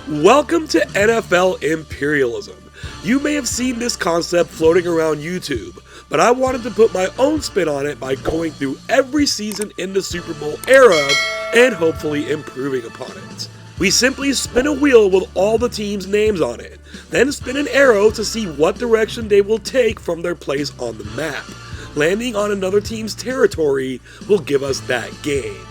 Welcome to NFL Imperialism. You may have seen this concept floating around YouTube, but I wanted to put my own spin on it by going through every season in the Super Bowl era and hopefully improving upon it. We simply spin a wheel with all the teams' names on it, then spin an arrow to see what direction they will take from their place on the map. Landing on another team's territory will give us that game.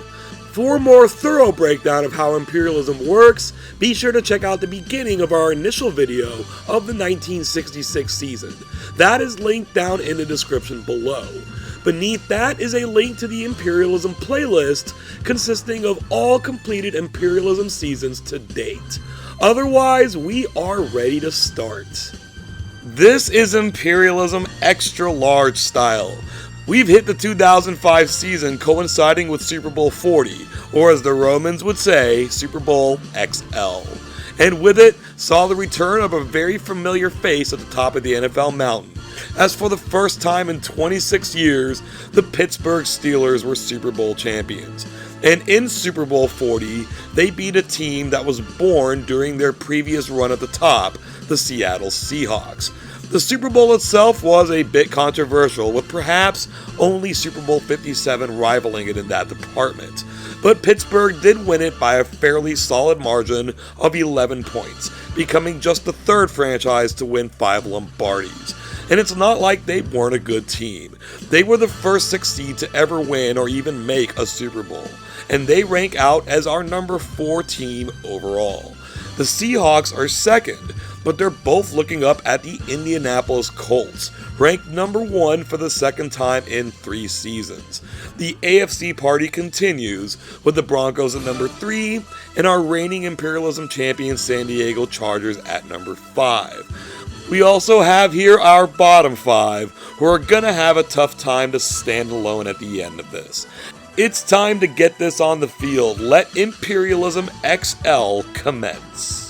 For a more thorough breakdown of how imperialism works, be sure to check out the beginning of our initial video of the 1966 season. That is linked down in the description below. Beneath that is a link to the imperialism playlist consisting of all completed imperialism seasons to date. Otherwise, we are ready to start. This is imperialism extra large style. We've hit the 2005 season coinciding with Super Bowl 40, or as the Romans would say, Super Bowl XL. And with it, saw the return of a very familiar face at the top of the NFL mountain. As for the first time in 26 years, the Pittsburgh Steelers were Super Bowl champions. And in Super Bowl 40, they beat a team that was born during their previous run at the top, the Seattle Seahawks. The Super Bowl itself was a bit controversial, with perhaps only Super Bowl 57 rivaling it in that department. But Pittsburgh did win it by a fairly solid margin of 11 points, becoming just the third franchise to win 5 Lombardis. And it's not like they weren't a good team. They were the first 6 seed to ever win or even make a Super Bowl, and they rank out as our number 4 team overall. The Seahawks are second, but they're both looking up at the Indianapolis Colts, ranked number 1 for the second time in 3 seasons. The AFC party continues, with the Broncos at number 3, and our reigning imperialism champion San Diego Chargers at number 5. We also have here our bottom 5, who are gonna have a tough time to stand alone at the end of this. It's time to get this on the field. Let Imperialism XL commence.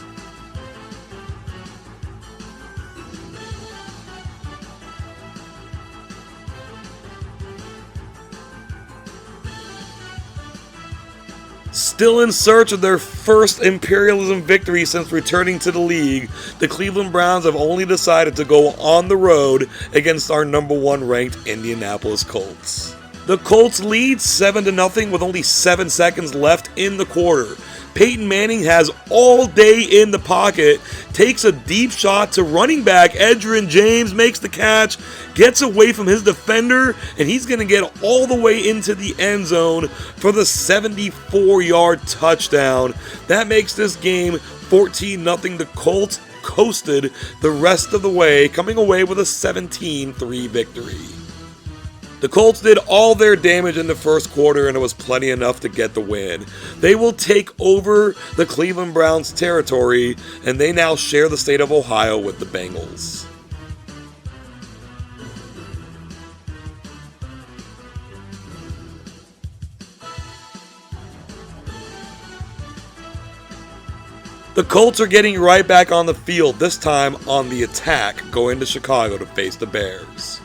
Still in search of their first imperialism victory since returning to the league, the Cleveland Browns have only decided to go on the road against our number 1 ranked Indianapolis Colts. The Colts lead 7-0 with only 7 seconds left in the quarter. Peyton Manning has all day in the pocket, takes a deep shot to running back Edgerrin James, makes the catch, gets away from his defender, and he's going to get all the way into the end zone for the 74-yard touchdown. That makes this game 14-0. The Colts coasted the rest of the way, coming away with a 17-3 victory. The Colts did all their damage in the first quarter, and it was plenty enough to get the win. They will take over the Cleveland Browns territory, and they now share the state of Ohio with the Bengals. The Colts are getting right back on the field, this time on the attack, going to Chicago to face the Bears.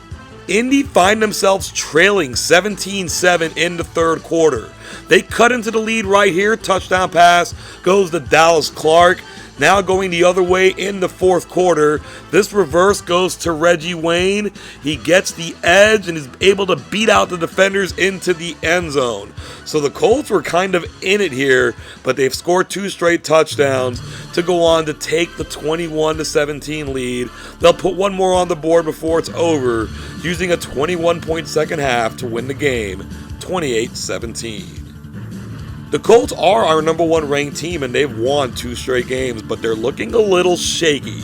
Indy find themselves trailing 17-7 in the third quarter. They cut into the lead right here. Touchdown pass goes to Dallas Clark. Now going the other way in the fourth quarter. This reverse goes to Reggie Wayne. He gets the edge and is able to beat out the defenders into the end zone. So the Colts were kind of in it here, but they've scored 2 straight touchdowns to go on to take the 21-17 lead. They'll put one more on the board before it's over, using a 21-point second half to win the game, 28-17. The Colts are our number 1 ranked team, and they've won 2 straight games, but they're looking a little shaky.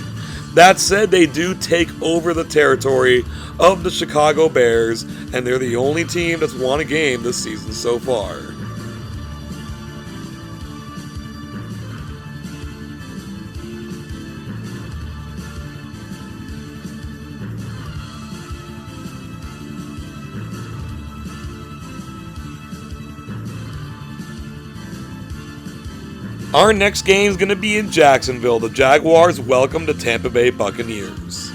That said, they do take over the territory of the Chicago Bears, and they're the only team that's won a game this season so far. Our next game is going to be in Jacksonville. The Jaguars welcome the Tampa Bay Buccaneers.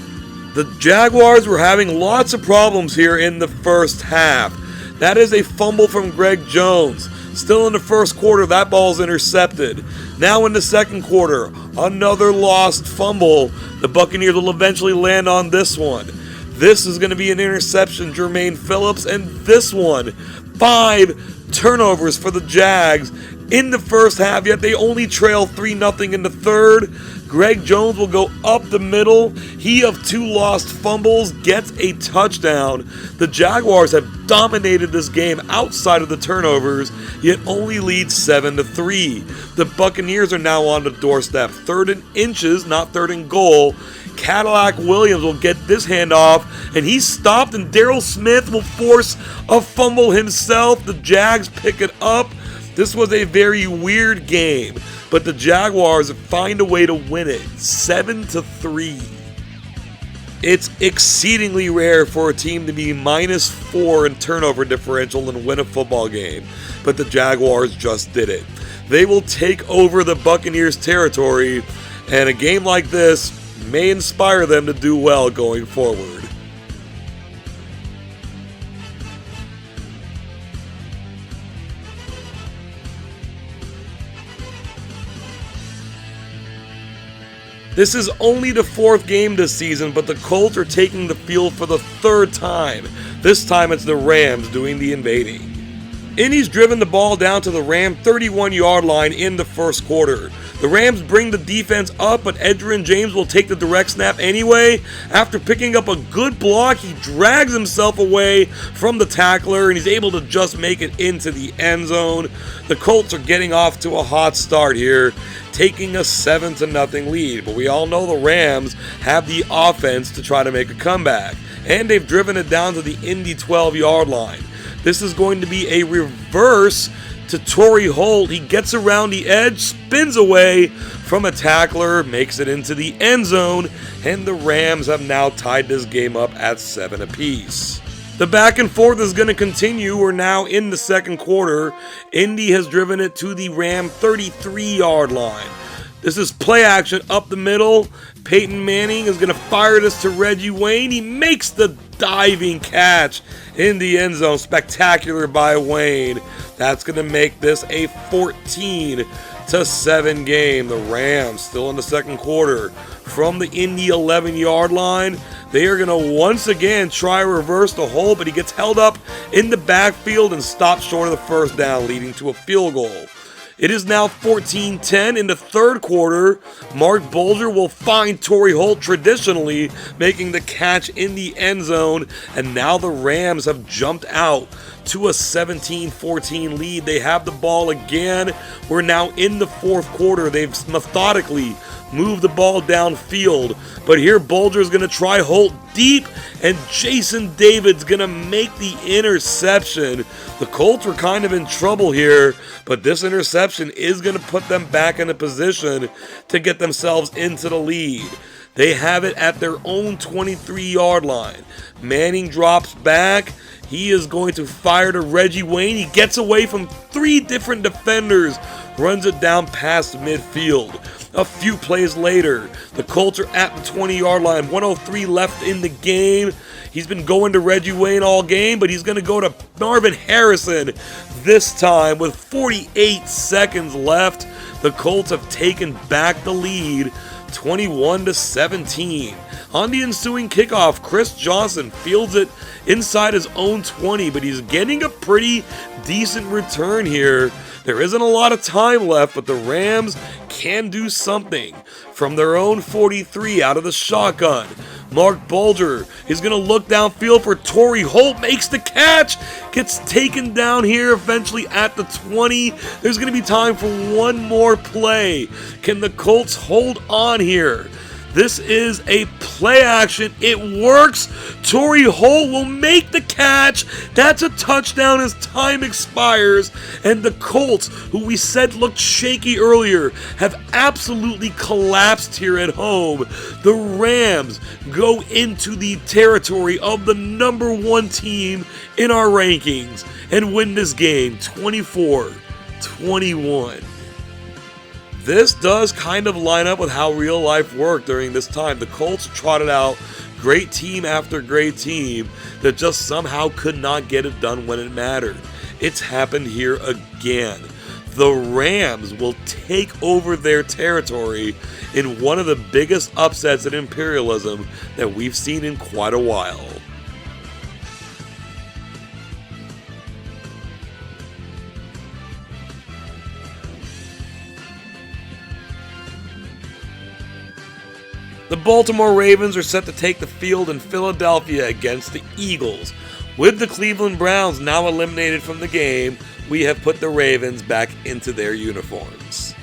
The Jaguars were having lots of problems here in the first half. That is a fumble from Greg Jones. Still in the first quarter, that ball's intercepted. Now in the second quarter, another lost fumble. The Buccaneers will eventually land on this one. This is going to be an interception, Jermaine Phillips, and this one, 5 turnovers for the Jags in the first half, yet they only trail 3-0 in the third. Greg Jones will go up the middle. He of 2 lost fumbles gets a touchdown. The Jaguars have dominated this game outside of the turnovers, yet only lead 7-3. The Buccaneers are now on the doorstep. 3rd and inches, not 3rd and goal. Cadillac Williams will get this handoff, and he's stopped, and Darryl Smith will force a fumble himself. The Jags pick it up. This was a very weird game, but the Jaguars find a way to win it, 7-3. It's exceedingly rare for a team to be -4 in turnover differential and win a football game, but the Jaguars just did it. They will take over the Buccaneers' territory, and a game like this may inspire them to do well going forward. This is only the 4th game this season, but the Colts are taking the field for the 3rd time. This time it's the Rams doing the invading. Indy's driven the ball down to the Ram 31-yard line in the first quarter. The Rams bring the defense up, but Edgerrin James will take the direct snap anyway. After picking up a good block, he drags himself away from the tackler, and he's able to just make it into the end zone. The Colts are getting off to a hot start here, taking a 7-0 lead, but we all know the Rams have the offense to try to make a comeback, and they've driven it down to the Indy 12-yard line. This is going to be a reverse to Torrey Holt. He gets around the edge, spins away from a tackler, makes it into the end zone, and the Rams have now tied this game up at 7 apiece. The back and forth is going to continue. We're now in the second quarter. Indy has driven it to the Ram 33-yard line. This is play action up the middle. Peyton Manning is going to fire this to Reggie Wayne. He makes the diving catch in the end zone. Spectacular by Wayne. That's going to make this a 14-7 game. The Rams still in the second quarter. From the Indy 11-yard line, they are going to once again try to reverse the hole, but he gets held up in the backfield and stopped short of the first down, leading to a field goal. It is now 14-10 in the third quarter. Mark Bulger will find Torrey Holt traditionally, making the catch in the end zone, and now the Rams have jumped out to a 17-14 lead. They have the ball again. We're now in the fourth quarter. They've methodically moved the ball downfield, but here Bulger's going to try Holt deep, and Jason David's going to make the interception. The Colts were kind of in trouble here, but this interception is going to put them back in a position to get themselves into the lead. They have it at their own 23-yard line. Manning drops back. He is going to fire to Reggie Wayne. He gets away from 3 different defenders, runs it down past midfield. A few plays later, the Colts are at the 20-yard line. 1:03 left in the game. He's been going to Reggie Wayne all game, but he's going to go to Marvin Harrison this time with 48 seconds left. The Colts have taken back the lead, 21-17. On the ensuing kickoff, Chris Johnson fields it inside his own 20, but he's getting a pretty decent return here. There isn't a lot of time left, but the Rams can do something. From their own 43 out of the shotgun, Mark Bulger is going to look downfield for Torrey Holt, makes the catch, gets taken down here eventually at the 20. There's going to be time for one more play. Can the Colts hold on here? This is a play action. It works. Torrey Holt will make the catch. That's a touchdown as time expires. And the Colts, who we said looked shaky earlier, have absolutely collapsed here at home. The Rams go into the territory of the number 1 team in our rankings and win this game 24-21. This does kind of line up with how real life worked during this time. The Colts trotted out great team after great team that just somehow could not get it done when it mattered. It's happened here again. The Rams will take over their territory in one of the biggest upsets in Imperialism that we've seen in quite a while. The Baltimore Ravens are set to take the field in Philadelphia against the Eagles. With the Cleveland Browns now eliminated from the game, we have put the Ravens back into their uniforms.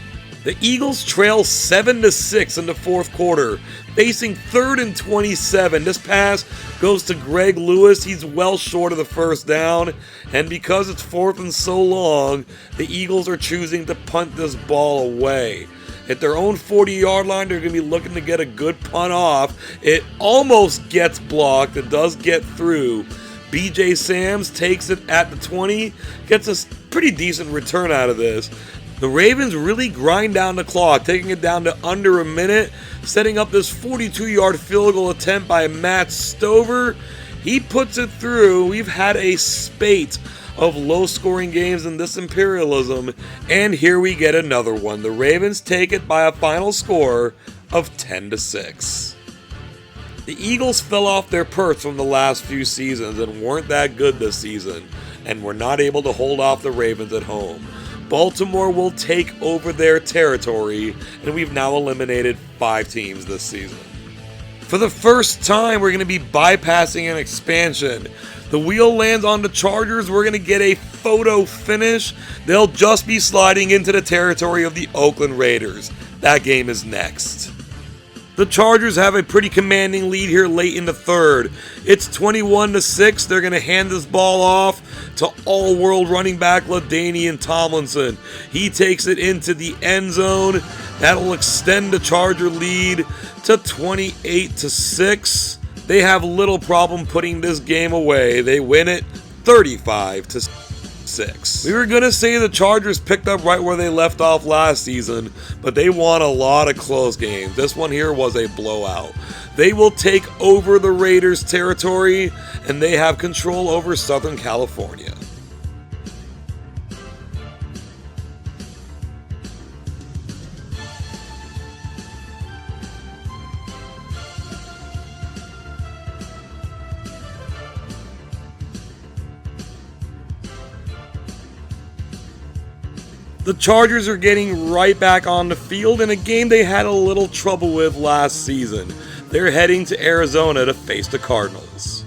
The Eagles trail 7-6 in the fourth quarter, facing 3rd and 27. This pass goes to Greg Lewis. He's well short of the first down, and because it's 4th and so long, the Eagles are choosing to punt this ball away. At their own 40-yard line, they're going to be looking to get a good punt off. It almost gets blocked. It does get through. BJ Sams takes it at the 20, gets a pretty decent return out of this. The Ravens really grind down the clock, taking it down to under a minute, setting up this 42-yard field goal attempt by Matt Stover. He puts it through. We've had a spate of low-scoring games in this Imperialism, and here we get another one. The Ravens take it by a final score of 10-6. The Eagles fell off their perch from the last few seasons and weren't that good this season, and were not able to hold off the Ravens at home. Baltimore will take over their territory, and we've now eliminated 5 teams this season. For the first time, we're going to be bypassing an expansion. The wheel lands on the Chargers. We're going to get a photo finish. They'll just be sliding into the territory of the Oakland Raiders. That game is next. The Chargers have a pretty commanding lead here late in the third. It's 21-6. They're going to hand this ball off to all-world running back LaDainian Tomlinson. He takes it into the end zone. That'll extend the Charger lead to 28-6. They have little problem putting this game away. They win it 35-6. We were going to say the Chargers picked up right where they left off last season, but they won a lot of close games. This one here was a blowout. They will take over the Raiders' territory, and they have control over Southern California. The Chargers are getting right back on the field in a game they had a little trouble with last season. They're heading to Arizona to face the Cardinals.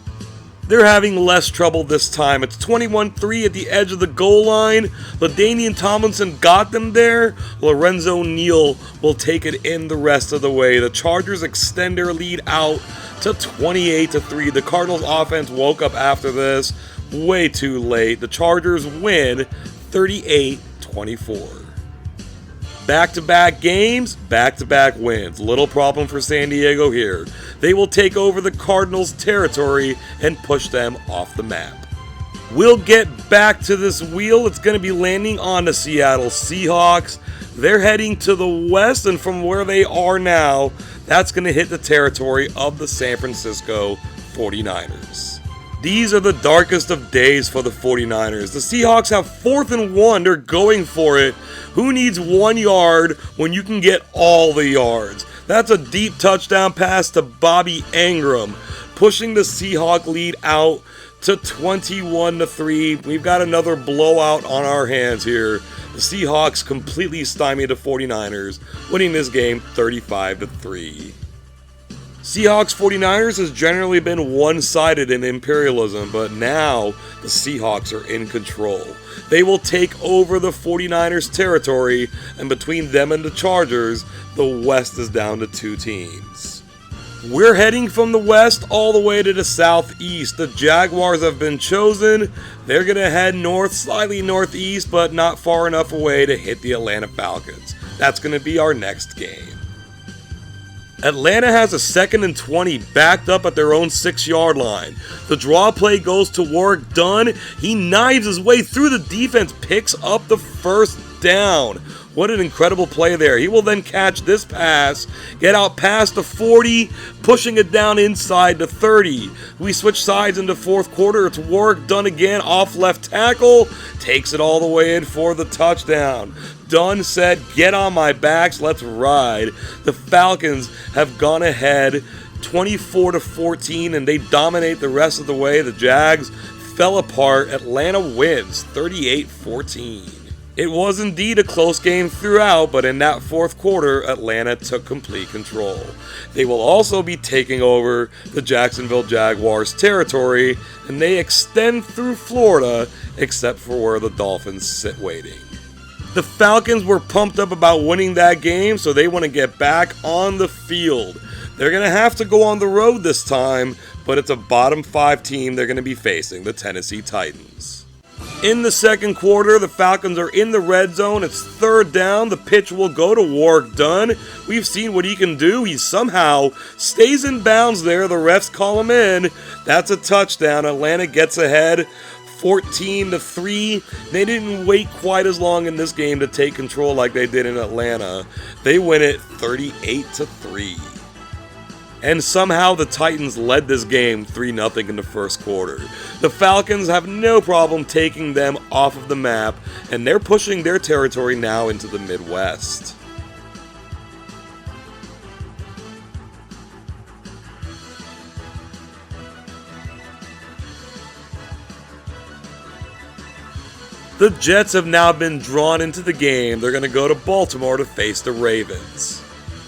They're having less trouble this time. It's 21-3 at the edge of the goal line. LaDainian Tomlinson got them there. Lorenzo Neal will take it in the rest of the way. The Chargers extend their lead out to 28-3. The Cardinals offense woke up after this way too late. The Chargers win 38-24. Back-to-back games, back-to-back wins. Little problem for San Diego here. They will take over the Cardinals' territory and push them off the map. We'll get back to this wheel. It's going to be landing on the Seattle Seahawks. They're heading to the west, and from where they are now, that's going to hit the territory of the San Francisco 49ers. These are the darkest of days for the 49ers. The Seahawks have 4th and 1. They're going for it. Who needs 1 yard when you can get all the yards? That's a deep touchdown pass to Bobby Ingram, pushing the Seahawk lead out to 21-3. We've got another blowout on our hands here. The Seahawks completely stymie the 49ers, winning this game 35-3. Seahawks 49ers has generally been one-sided in Imperialism, but now the Seahawks are in control. They will take over the 49ers territory, and between them and the Chargers, the West is down to 2 teams. We're heading from the west all the way to the southeast. The Jaguars have been chosen. They're going to head north, slightly northeast, but not far enough away to hit the Atlanta Falcons. That's going to be our next game. Atlanta has a 2nd and 20 backed up at their own 6-yard line. The draw play goes to Warwick Dunn. He knives his way through the defense, picks up the first down. What an incredible play there. He will then catch this pass, get out past the 40, pushing it down inside the 30. We switch sides into fourth quarter. It's Warrick Dunn again off left tackle, takes it all the way in for the touchdown. Dunn said, "Get on my backs, let's ride." The Falcons have gone ahead 24-14, and they dominate the rest of the way. The Jags fell apart. Atlanta wins 38-14. It was indeed a close game throughout, but in that fourth quarter, Atlanta took complete control. They will also be taking over the Jacksonville Jaguars territory, and they extend through Florida, except for where the Dolphins sit waiting. The Falcons were pumped up about winning that game, so they want to get back on the field. They're going to have to go on the road this time, but it's a bottom 5 team they're going to be facing, the Tennessee Titans. In the second quarter, the Falcons are in the red zone. It's third down. The pitch will go to Warrick Dunn. We've seen what he can do. He somehow stays in bounds there. The refs call him in. That's a touchdown. Atlanta gets ahead 14-3. They didn't wait quite as long in this game to take control like they did in Atlanta. They win it 38-3. And somehow the Titans led this game 3-0 in the first quarter. The Falcons have no problem taking them off of the map, and they're pushing their territory now into the Midwest. The Jets have now been drawn into the game. They're going to go to Baltimore to face the Ravens.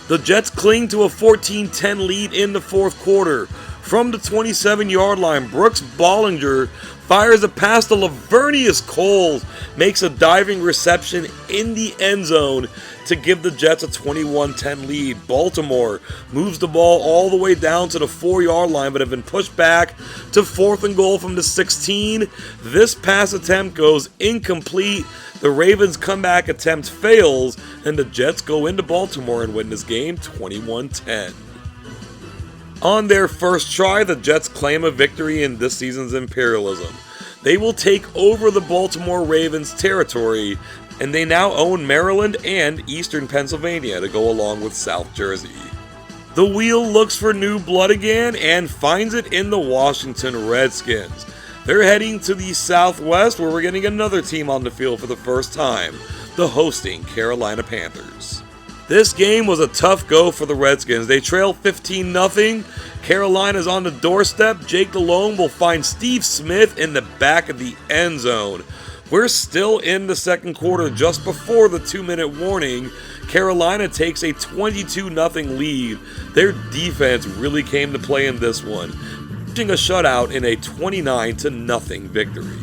The Jets cling to a 14-10 lead in the fourth quarter. From the 27-yard line, Brooks Bollinger fires a pass to Lavernius Coles, makes a diving reception in the end zone to give the Jets a 21-10 lead. Baltimore moves the ball all the way down to the 4-yard line, but have been pushed back to 4th and goal from the 16. This pass attempt goes incomplete. The Ravens' comeback attempt fails, and the Jets go into Baltimore and win this game 21-10. On their first try, the Jets claim a victory in this season's Imperialism. They will take over the Baltimore Ravens territory, and they now own Maryland and Eastern Pennsylvania to go along with South Jersey. The wheel looks for new blood again and finds it in the Washington Redskins. They're heading to the Southwest, where we're getting another team on the field for the first time, the hosting Carolina Panthers. This game was a tough go for the Redskins. They trail 15-0. Carolina's on the doorstep. Jake Delhomme will find Steve Smith in the back of the end zone. We're still in the second quarter, just before the 2-minute warning. Carolina takes a 22-0 lead. Their defense really came to play in this one, a shutout in a 29-0 victory.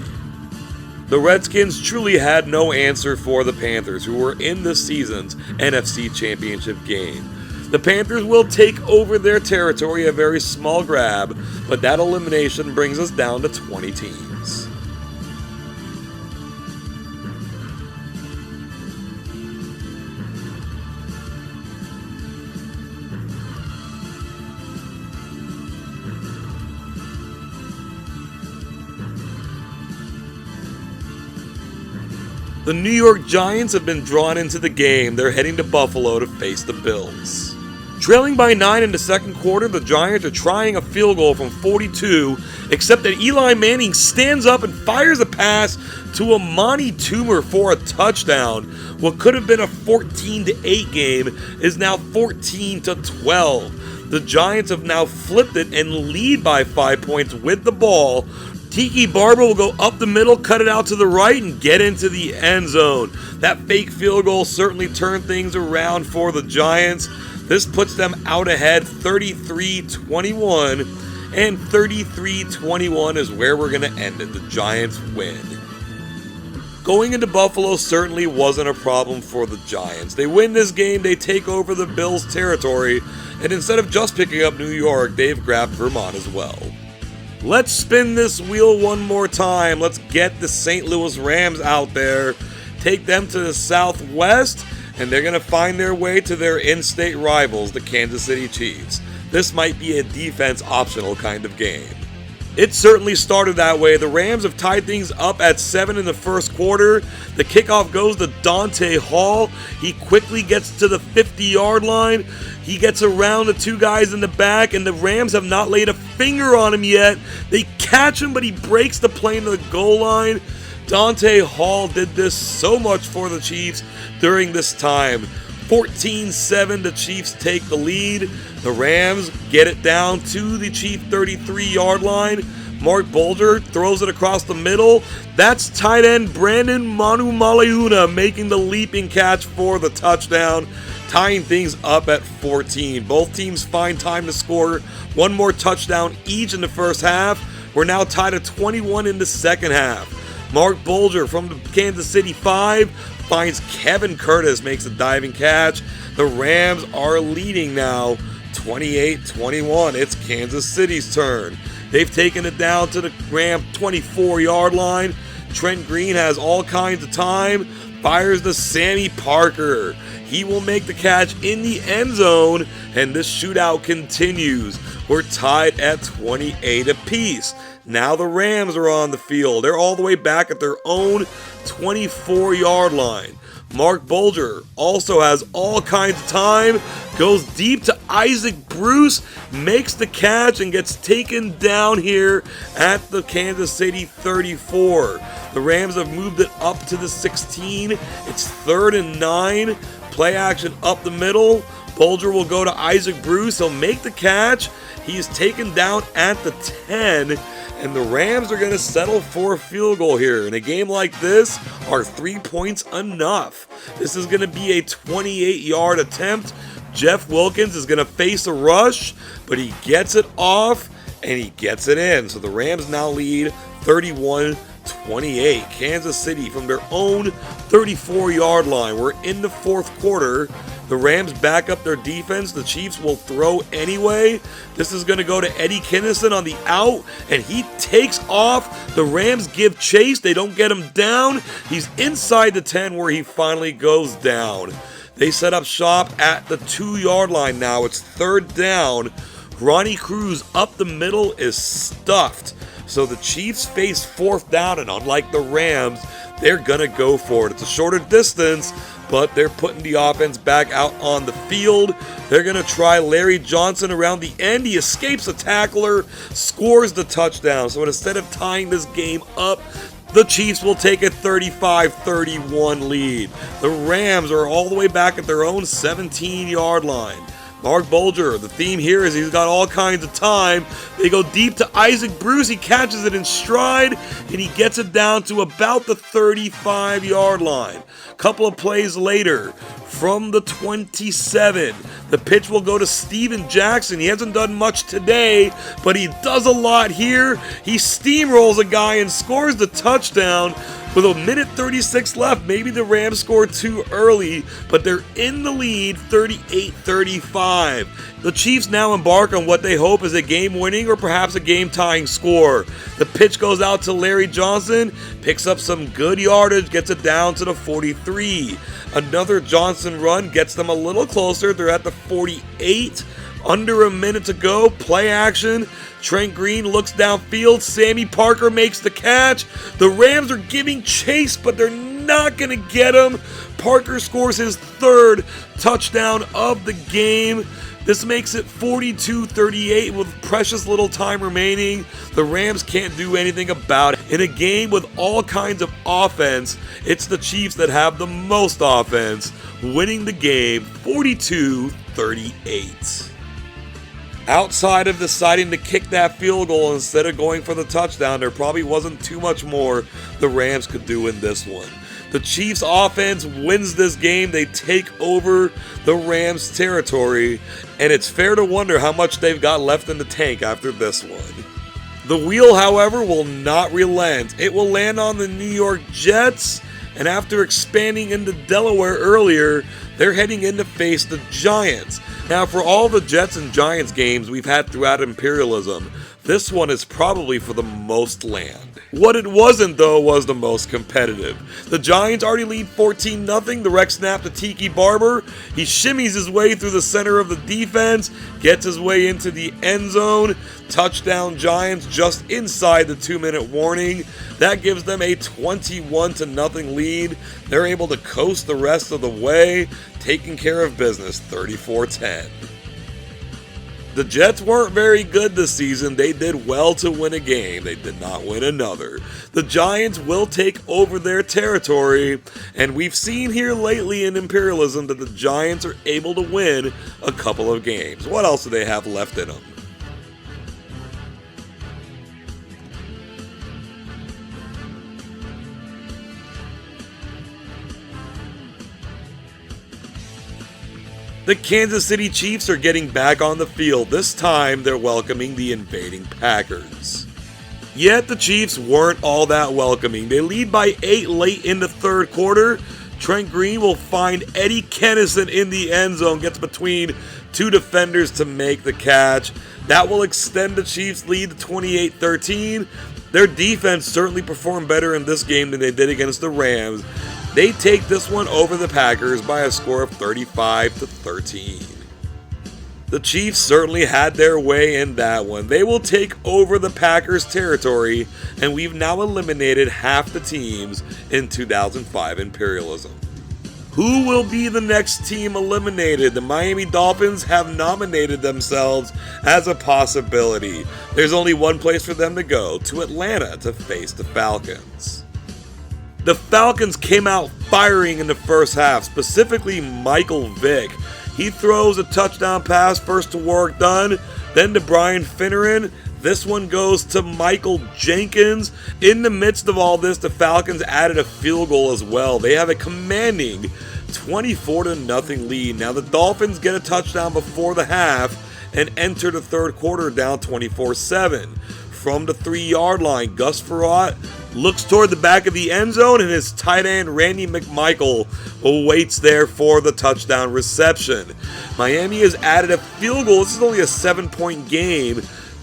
The Redskins truly had no answer for the Panthers, who were in this season's NFC Championship game. The Panthers will take over their territory, a very small grab, but that elimination brings us down to 20 teams. The New York Giants have been drawn into the game. They're heading to Buffalo to face the Bills. Trailing by 9 in the second quarter, the Giants are trying a field goal from 42, except that Eli Manning stands up and fires a pass to Amani Toomer for a touchdown. What could have been a 14-8 game is now 14-12. The Giants have now flipped it and lead by 5 points with the ball. Tiki Barber will go up the middle, cut it out to the right, and get into the end zone. That fake field goal certainly turned things around for the Giants. This puts them out ahead 33-21, and 33-21 is where we're going to end it. The Giants win. Going into Buffalo certainly wasn't a problem for the Giants. They win this game, they take over the Bills' territory, and instead of just picking up New York, they've grabbed Vermont as well. Let's spin this wheel one more time. Let's get the St. Louis Rams out there, take them to the Southwest, and they're going to find their way to their in-state rivals, the Kansas City Chiefs. This might be a defense optional kind of game. It certainly started that way. The Rams have tied things up at 7 in the first quarter. The kickoff goes to Dante Hall. He quickly gets to the 50-yard line. He gets around the two guys in the back, and the Rams have not laid a finger on him yet. They catch him, but he breaks the plane to the goal line. Dante Hall did this so much for the Chiefs during this time. 14-7, the Chiefs take the lead. The Rams get it down to the Chief 33-yard line. Mark Bulger throws it across the middle. That's tight end Brandon Manumaleuna making the leaping catch for the touchdown, tying things up at 14. Both teams find time to score one more touchdown each in the first half. We're now tied at 21 in the second half. Mark Bulger from the Kansas City 5 finds Kevin Curtis, makes a diving catch. The Rams are leading now 28-21. It's Kansas City's turn. They've taken it down to the Ram 24-yard line. Trent Green has all kinds of time, fires to Sammy Parker. He will make the catch in the end zone, and this shootout continues. We're tied at 28 apiece. Now the Rams are on the field. They're all the way back at their own 24-yard line. Mark Bulger also has all kinds of time, goes deep to Isaac Bruce, makes the catch, and gets taken down here at the Kansas City 34. The Rams have moved it up to the 16. It's 3rd and 9. Play action up the middle. Bulger will go to Isaac Bruce. He'll make the catch. He is taken down at the 10. And the Rams are going to settle for a field goal here. In a game like this, are 3 points enough? This is going to be a 28-yard attempt. Jeff Wilkins is going to face a rush, but he gets it off, and he gets it in. So the Rams now lead 31-28. Kansas City from their own 34-yard line. We're in the fourth quarter. The Rams back up their defense. The Chiefs will throw anyway. This is going to go to Eddie Kinnison on the out, and he takes off. The Rams give chase. They don't get him down. He's inside the 10 where he finally goes down. They set up shop at the 2-yard line now. It's 3rd down. Ronnie Cruz up the middle is stuffed. So the Chiefs face 4th down, and unlike the Rams, they're going to go for it. It's a shorter distance, but they're putting the offense back out on the field. They're going to try Larry Johnson around the end. He escapes a tackler, scores the touchdown. So instead of tying this game up, the Chiefs will take a 35-31 lead. The Rams are all the way back at their own 17-yard line. Mark Bulger, the theme here is he's got all kinds of time. They go deep to Isaac Bruce. He catches it in stride, and he gets it down to about the 35-yard line. Couple of plays later, from the 27, the pitch will go to Steven Jackson. He hasn't done much today, but he does a lot here. He steamrolls a guy and scores the touchdown. With a minute 36 left, maybe the Rams scored too early, but they're in the lead 38-35. The Chiefs now embark on what they hope is a game-winning or perhaps a game-tying score. The pitch goes out to Larry Johnson, picks up some good yardage, gets it down to the 43. Another Johnson run gets them a little closer. They're at the 48. Under a minute to go, play action. Trent Green looks downfield. Sammy Parker makes the catch. The Rams are giving chase, but they're not going to get him. Parker scores his 3rd touchdown of the game. This makes it 42-38 with precious little time remaining. The Rams can't do anything about it. In a game with all kinds of offense, it's the Chiefs that have the most offense, winning the game 42-38. Outside of deciding to kick that field goal instead of going for the touchdown, there probably wasn't too much more the Rams could do in this one. The Chiefs offense wins this game. They take over the Rams territory, and it's fair to wonder how much they've got left in the tank after this one. The wheel, however, will not relent. It will land on the New York Jets, and after expanding into Delaware earlier, they're heading in to face the Giants. Now, for all the Jets and Giants games we've had throughout Imperialism, this one is probably for the most land. What it wasn't, though, was the most competitive. The Giants already lead 14-0. The rec snap to Tiki Barber. He shimmies his way through the center of the defense, gets his way into the end zone. Touchdown Giants just inside the 2-minute warning. That gives them a 21-0 lead. They're able to coast the rest of the way, taking care of business 34-10. The Jets weren't very good this season. They did well to win a game. They did not win another. The Giants will take over their territory, and we've seen here lately in Imperialism that the Giants are able to win a couple of games. What else do they have left in them? The Kansas City Chiefs are getting back on the field. This time, they're welcoming the invading Packers. Yet, the Chiefs weren't all that welcoming. They lead by 8 late in the third quarter. Trent Green will find Eddie Kennison in the end zone, gets between two defenders to make the catch. That will extend the Chiefs' lead to 28-13. Their defense certainly performed better in this game than they did against the Rams. They take this one over the Packers by a score of 35-13. The Chiefs certainly had their way in that one. They will take over the Packers' territory, and we've now eliminated half the teams in 2005 Imperialism. Who will be the next team eliminated? The Miami Dolphins have nominated themselves as a possibility. There's only one place for them to go, to Atlanta, to face the Falcons. The Falcons came out firing in the first half, specifically Michael Vick. He throws a touchdown pass first to Warwick Dunn, then to Brian Finneran. This one goes to Michael Jenkins. In the midst of all this, the Falcons added a field goal as well. They have a commanding 24-0 lead. Now the Dolphins get a touchdown before the half and enter the third quarter down 24-7. From the 3-yard line, Gus Frerotte looks toward the back of the end zone, and his tight end Randy McMichael awaits there for the touchdown reception. Miami has added a field goal. This is only a 7-point game.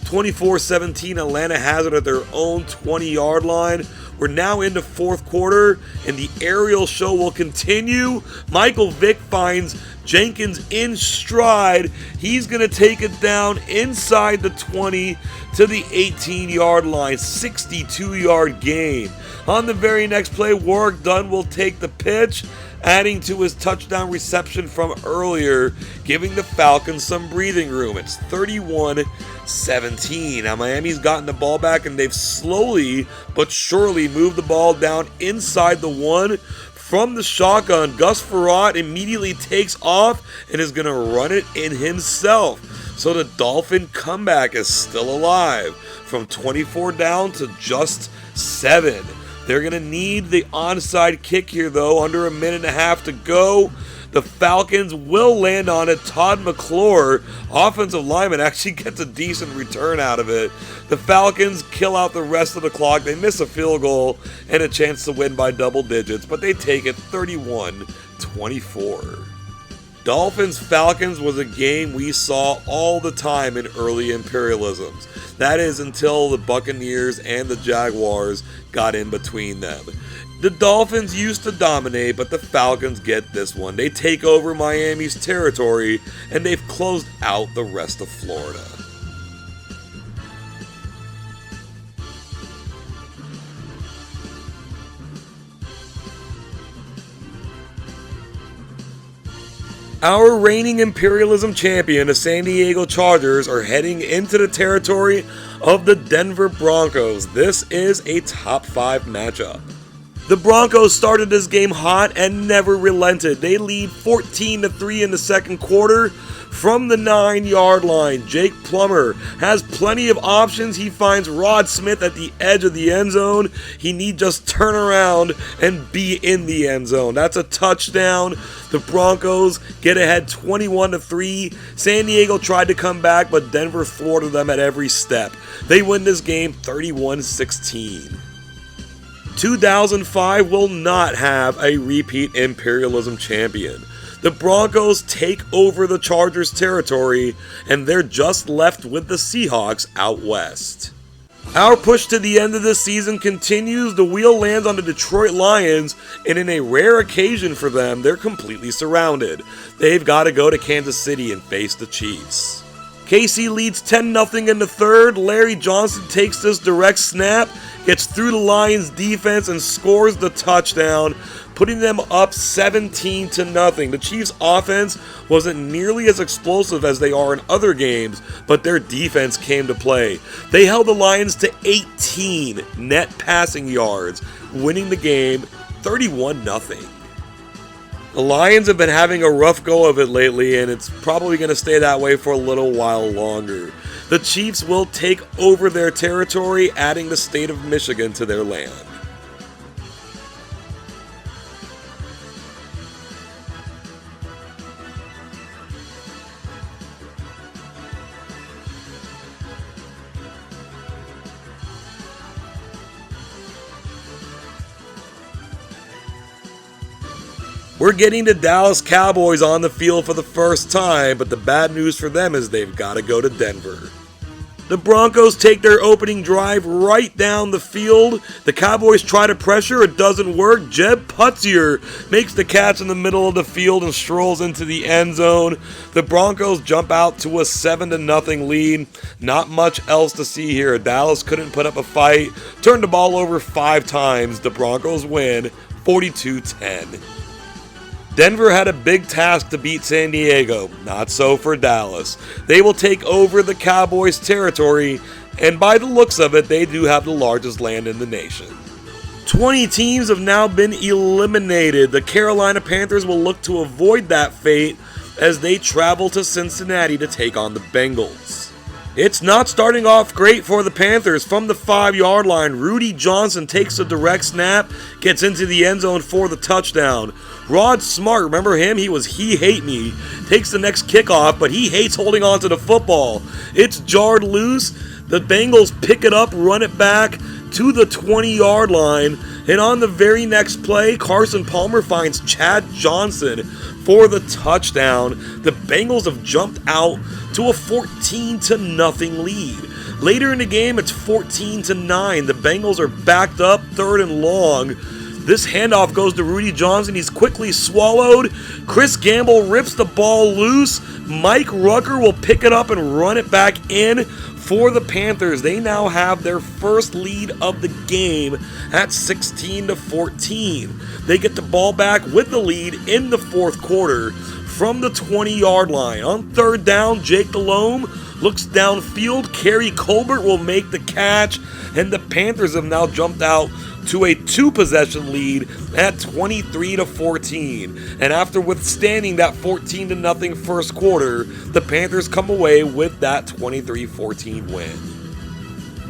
24-17, Atlanta has it at their own 20-yard line. We're now into fourth quarter, and the aerial show will continue. Michael Vick finds Jenkins in stride. He's going to take it down inside the 20 to the 18-yard line. 62-yard gain. On the very next play, Warwick Dunn will take the pitch, adding to his touchdown reception from earlier, giving the Falcons some breathing room. It's 31-17. Now Miami's gotten the ball back, and they've slowly but surely moved the ball down inside the 1. From the shotgun, Gus Frerotte immediately takes off and is going to run it in himself. So the Dolphin comeback is still alive. From 24 down to just 7. They're going to need the onside kick here, though. Under a minute and a half to go. The Falcons will land on it. Todd McClure, offensive lineman, actually gets a decent return out of it. The Falcons kill out the rest of the clock. They miss a field goal and a chance to win by double digits, but they take it 31-24. Dolphins-Falcons was a game we saw all the time in early Imperialisms. That is until the Buccaneers and the Jaguars got in between them. The Dolphins used to dominate, but the Falcons get this one. They take over Miami's territory, and they've closed out the rest of Florida. Our reigning Imperialism champion, the San Diego Chargers, are heading into the territory of the Denver Broncos. This is a top 5 matchup. The Broncos started this game hot and never relented. They lead 14-3 in the second quarter. From the 9-yard line, Jake Plummer has plenty of options. He finds Rod Smith at the edge of the end zone. He need just turn around and be in the end zone. That's a touchdown. The Broncos get ahead 21-3. San Diego tried to come back, but Denver thwarted them at every step. They win this game 31-16. 2005 will not have a repeat Imperialism champion. The Broncos take over the Chargers' territory, and they're just left with the Seahawks out west. Our push to the end of this season continues. The wheel lands on the Detroit Lions, and in a rare occasion for them, they're completely surrounded. They've got to go to Kansas City and face the Chiefs. KC leads 10-0 in the third. Larry Johnson takes this direct snap, gets through the Lions defense and scores the touchdown, putting them up 17-0. The Chiefs offense wasn't nearly as explosive as they are in other games, but their defense came to play. They held the Lions to 18 net passing yards, winning the game 31-0. The Lions have been having a rough go of it lately, and it's probably going to stay that way for a little while longer. The Chiefs will take over their territory, adding the state of Michigan to their land. We're getting the Dallas Cowboys on the field for the first time, but the bad news for them is they've got to go to Denver. The Broncos take their opening drive right down the field. The Cowboys try to pressure, it doesn't work. Jeb Putzier makes the catch in the middle of the field and strolls into the end zone. The Broncos jump out to a 7-0 lead. Not much else to see here. Dallas couldn't put up a fight, turned the ball over 5 times. The Broncos win 42-10. Denver had a big task to beat San Diego, not so for Dallas. They will take over the Cowboys' territory, and by the looks of it, they do have the largest land in the nation. 20 teams have now been eliminated. The Carolina Panthers will look to avoid that fate as they travel to Cincinnati to take on the Bengals. It's not starting off great for the Panthers. From the 5-yard line, Rudy Johnson takes a direct snap, gets into the end zone for the touchdown. Rod Smart, remember him? He hate me. Takes the next kickoff, but he hates holding on to the football. It's jarred loose. The Bengals pick it up, run it back to the 20-yard line. And on the very next play, Carson Palmer finds Chad Johnson for the touchdown. The Bengals have jumped out to a 14-0 lead. Later in the game, it's 14-9. The Bengals are backed up, 3rd and long. This handoff goes to Rudy Johnson. He's quickly swallowed. Chris Gamble rips the ball loose. Mike Rucker will pick it up and run it back in for the Panthers. They now have their first lead of the game at 16-14. They get the ball back with the lead in the 4th quarter from the 20-yard line. On 3rd down, Jake Delhomme looks downfield. Kerry Colbert will make the catch, and the Panthers have now jumped out to a 2-possession lead at 23-14. And after withstanding that 14-0 first quarter, the Panthers come away with that 23-14 win.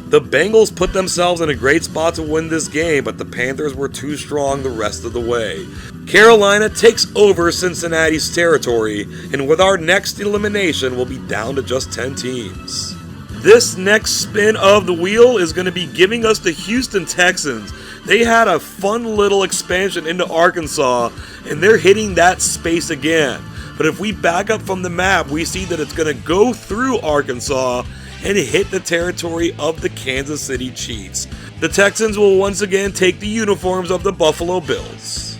The Bengals put themselves in a great spot to win this game, but the Panthers were too strong the rest of the way. Carolina takes over Cincinnati's territory, and with our next elimination, we'll be down to just 10 teams. This next spin of the wheel is going to be giving us the Houston Texans. They had a fun little expansion into Arkansas, and they're hitting that space again. But if we back up from the map, we see that it's going to go through Arkansas and hit the territory of the Kansas City Chiefs. The Texans will once again take the uniforms of the Buffalo Bills.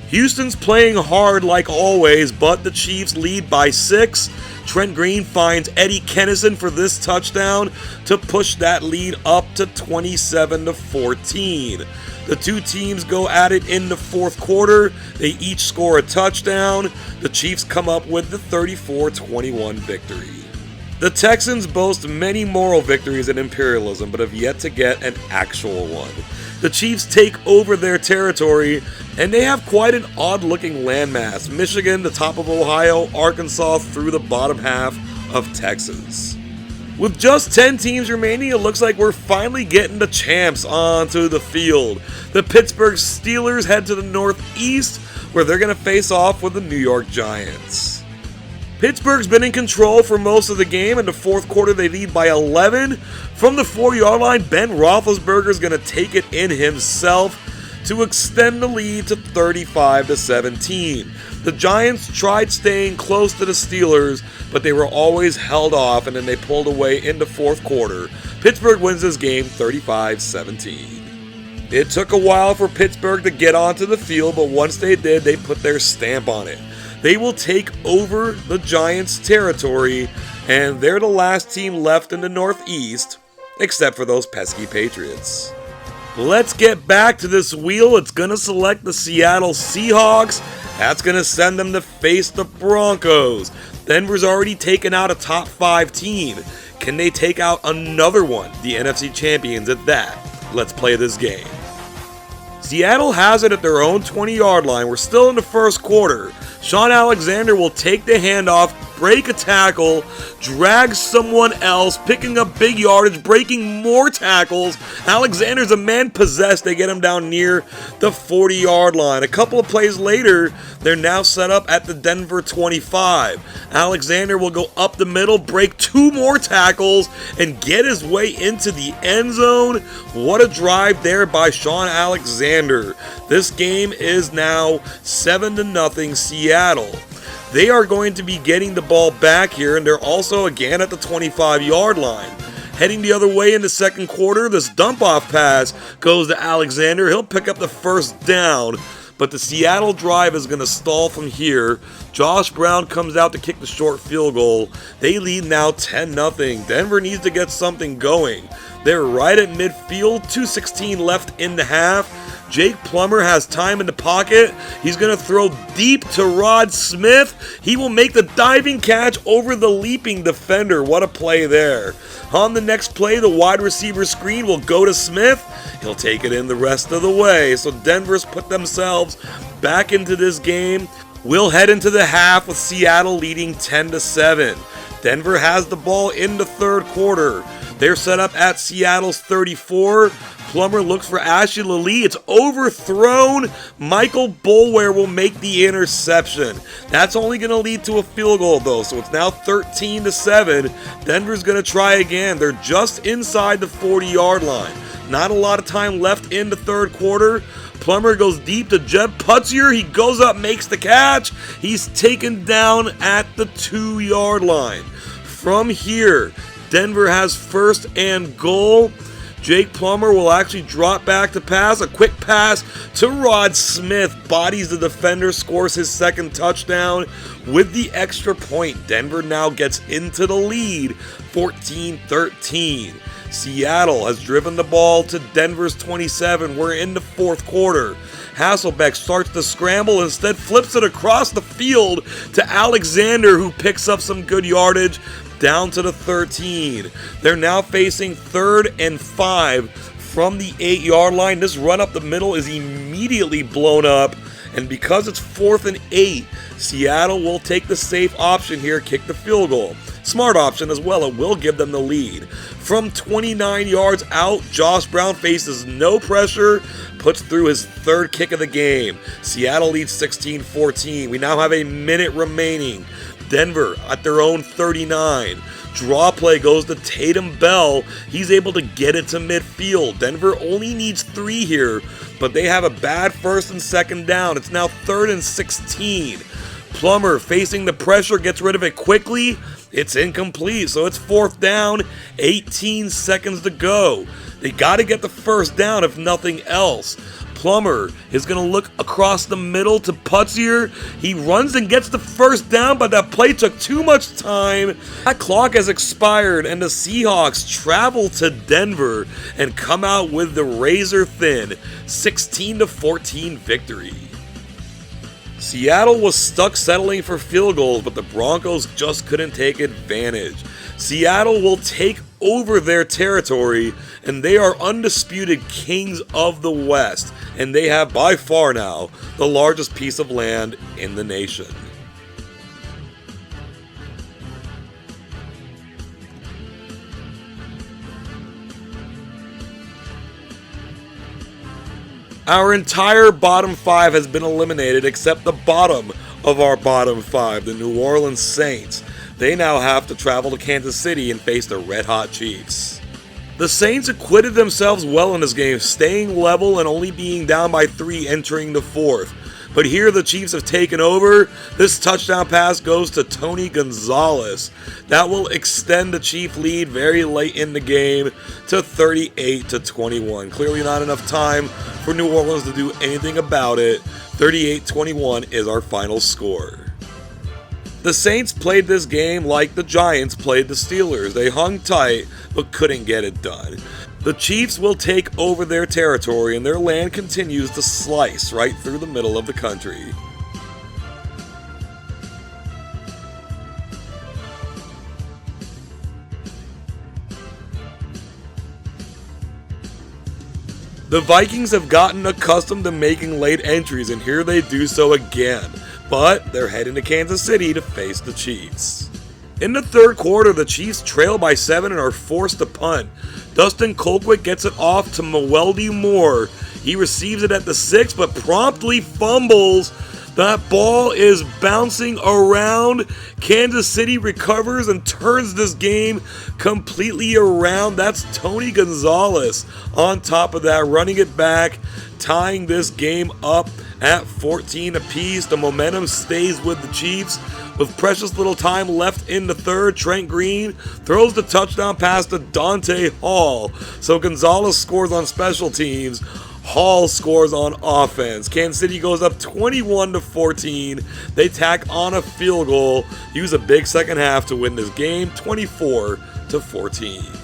Houston's playing hard like always, but the Chiefs lead by 6. Trent Green finds Eddie Kennison for this touchdown to push that lead up to 27-14. The two teams go at it in the 4th quarter. They each score a touchdown. The Chiefs come up with the 34-21 victory. The Texans boast many moral victories in Imperialism, but have yet to get an actual one. The Chiefs take over their territory, and they have quite an odd-looking landmass. Michigan, the top of Ohio, Arkansas through the bottom half of Texas. With just 10 teams remaining, it looks like we're finally getting the champs onto the field. The Pittsburgh Steelers head to the northeast, where they're going to face off with the New York Giants. Pittsburgh's been in control for most of the game. In the 4th quarter, they lead by 11. From the 4-yard line, Ben Roethlisberger is going to take it in himself to extend the lead to 35-17. The Giants tried staying close to the Steelers, but they were always held off, and then they pulled away in the 4th quarter. Pittsburgh wins this game 35-17. It took a while for Pittsburgh to get onto the field, but once they did, they put their stamp on it. They will take over the Giants' territory, and they're the last team left in the Northeast, except for those pesky Patriots. Let's get back to this wheel. It's going to select the Seattle Seahawks. That's going to send them to face the Broncos. Denver's already taken out a top 5 team. Can they take out another one, the NFC champions at that? Let's play this game. Seattle has it at their own 20-yard line. We're still in the first quarter. Sean Alexander will take the handoff, break a tackle, drag someone else, picking up big yardage, breaking more tackles. Alexander's a man possessed. They get him down near the 40-yard line. A couple of plays later, they're now set up at the Denver 25. Alexander will go up the middle, break 2 more tackles, and get his way into the end zone. What a drive there by Sean Alexander. This game is now 7-0 Seattle. They are going to be getting the ball back here, and they're also again at the 25-yard line. Heading the other way in the second quarter, this dump-off pass goes to Alexander. He'll pick up the first down, but the Seattle drive is going to stall from here. Josh Brown comes out to kick the short field goal. They lead now 10-0. Denver needs to get something going. They're right at midfield, 2:16 left in the half. Jake Plummer has time in the pocket. He's going to throw deep to Rod Smith. He will make the diving catch over the leaping defender. What a play there. On the next play, the wide receiver screen will go to Smith. He'll take it in the rest of the way. So Denver's put themselves back into this game. We'll head into the half with Seattle leading 10-7. Denver has the ball in the third quarter. They're set up at Seattle's 34. Plummer looks for Ashley Lee. It's overthrown. Michael Boulware will make the interception. That's only going to lead to a field goal, though, so it's now 13-7. Denver's going to try again. They're just inside the 40-yard line. Not a lot of time left in the third quarter. Plummer goes deep to Jeb Putzier. He goes up, makes the catch. He's taken down at the 2-yard line. From here, Denver has first and goal. Jake Plummer will actually drop back to pass. A quick pass to Rod Smith. Bodies the defender, scores his second touchdown with the extra point. Denver now gets into the lead, 14-13. Seattle has driven the ball to Denver's 27. We're in the fourth quarter. Hasselbeck starts to scramble, instead flips it across the field to Alexander, who picks up some good yardage down to the 13. They're now facing 3rd and 5 from the 8-yard line. This run up the middle is immediately blown up, and because it's 4th and 8, Seattle will take the safe option here, kick the field goal. Smart option as well, it will give them the lead. From 29 yards out, Josh Brown faces no pressure, puts through his 3rd kick of the game. Seattle leads 16-14. We now have a minute remaining. Denver at their own 39. Draw play goes to Tatum Bell. He's able to get it to midfield. Denver only needs 3 here, but they have a bad 1st and 2nd down. It's now 3rd and 16. Plummer facing the pressure, gets rid of it quickly. It's incomplete, so it's 4th down, 18 seconds to go. They got to get the first down if nothing else. Plummer is going to look across the middle to Putzier. He runs and gets the first down, but that play took too much time. That clock has expired, and the Seahawks travel to Denver and come out with the razor-thin 16-14 victory. Seattle was stuck settling for field goals, but the Broncos just couldn't take advantage. Seattle will take over their territory, and they are undisputed kings of the West, and they have by far now the largest piece of land in the nation. Our entire bottom 5 has been eliminated except the bottom of our bottom 5, the New Orleans Saints. They now have to travel to Kansas City and face the red-hot Chiefs. The Saints acquitted themselves well in this game, staying level and only being down by 3 entering the 4th. But here the Chiefs have taken over. This touchdown pass goes to Tony Gonzalez. That will extend the Chief lead very late in the game to 38-21. Clearly not enough time for New Orleans to do anything about it. 38-21 is our final score. The Saints played this game like the Giants played the Steelers. They hung tight, but couldn't get it done. The Chiefs will take over their territory, and their land continues to slice right through the middle of the country. The Vikings have gotten accustomed to making late entries, and here they do so again. But they're heading to Kansas City to face the Chiefs. In the third quarter, the Chiefs trail by 7 and are forced to punt. Dustin Colquitt gets it off to Mewelde Moore. He receives it at the 6, but promptly fumbles. That ball is bouncing around. Kansas City recovers and turns this game completely around. That's Tony Gonzalez on top of that, running it back, tying this game up at 14 apiece. The momentum stays with the Chiefs. With precious little time left in the third, Trent Green throws the touchdown pass to Dante Hall. So Gonzalez scores on special teams. Hall scores on offense. Kansas City goes up 21-14. They tack on a field goal, use a big second half to win this game, 24-14.